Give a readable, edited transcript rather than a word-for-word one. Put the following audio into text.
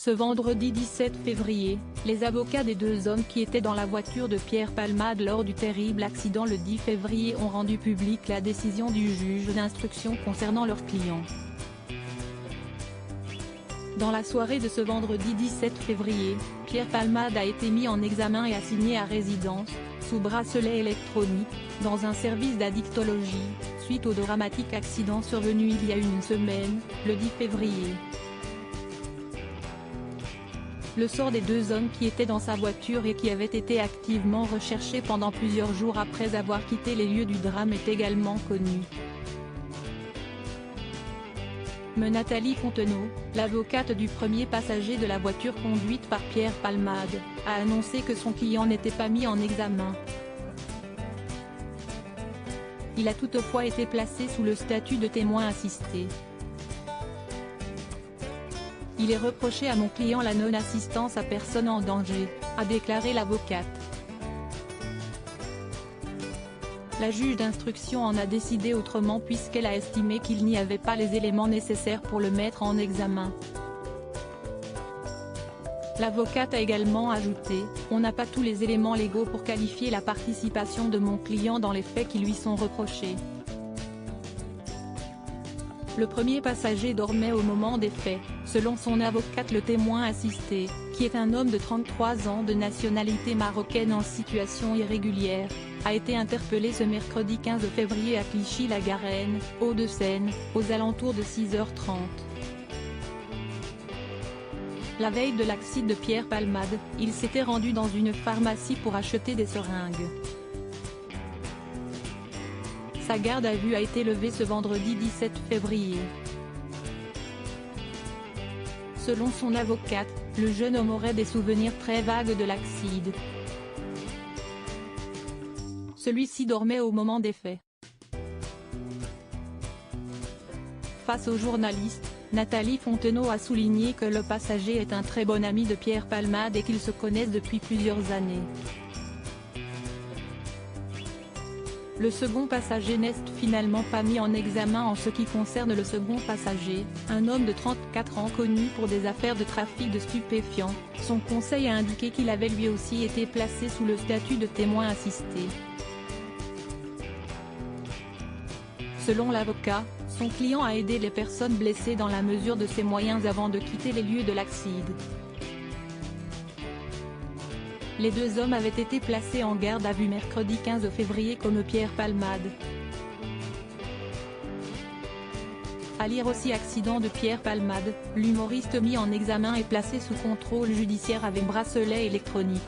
Ce vendredi 17 février, les avocats des deux hommes qui étaient dans la voiture de Pierre Palmade lors du terrible accident le 10 février ont rendu publique la décision du juge d'instruction concernant leur client. Dans la soirée de ce vendredi 17 février, Pierre Palmade a été mis en examen et assigné à résidence, sous bracelet électronique, dans un service d'addictologie, suite au dramatique accident survenu il y a une semaine, le 10 février. Le sort des deux hommes qui étaient dans sa voiture et qui avaient été activement recherchés pendant plusieurs jours après avoir quitté les lieux du drame est également connu. Mais Nathalie Fontenot, l'avocate du premier passager de la voiture conduite par Pierre Palmade, a annoncé que son client n'était pas mis en examen. Il a toutefois été placé sous le statut de témoin assisté. Il est reproché à mon client la non-assistance à personne en danger, a déclaré l'avocate. La juge d'instruction en a décidé autrement puisqu'elle a estimé qu'il n'y avait pas les éléments nécessaires pour le mettre en examen. L'avocate a également ajouté, « On n'a pas tous les éléments légaux pour qualifier la participation de mon client dans les faits qui lui sont reprochés. » Le premier passager dormait au moment des faits, selon son avocate. Le témoin assisté, qui est un homme de 33 ans de nationalité marocaine en situation irrégulière, a été interpellé ce mercredi 15 février à Clichy-la-Garenne, Hauts-de-Seine, aux alentours de 6h30. La veille de l'accident de Pierre Palmade, il s'était rendu dans une pharmacie pour acheter des seringues. Sa garde à vue a été levée ce vendredi 17 février. Selon son avocate, le jeune homme aurait des souvenirs très vagues de l'accident. Celui-ci dormait au moment des faits. Face aux journalistes, Nathalie Fontenot a souligné que le passager est un très bon ami de Pierre Palmade et qu'ils se connaissent depuis plusieurs années. Le second passager n'est finalement pas mis en examen en ce qui concerne le second passager, un homme de 34 ans connu pour des affaires de trafic de stupéfiants. Son conseil a indiqué qu'il avait lui aussi été placé sous le statut de témoin assisté. Selon l'avocat, son client a aidé les personnes blessées dans la mesure de ses moyens avant de quitter les lieux de l'accident. Les deux hommes avaient été placés en garde à vue mercredi 15 février comme Pierre Palmade. À lire aussi accident de Pierre Palmade, l'humoriste mis en examen et placé sous contrôle judiciaire avec bracelet électronique.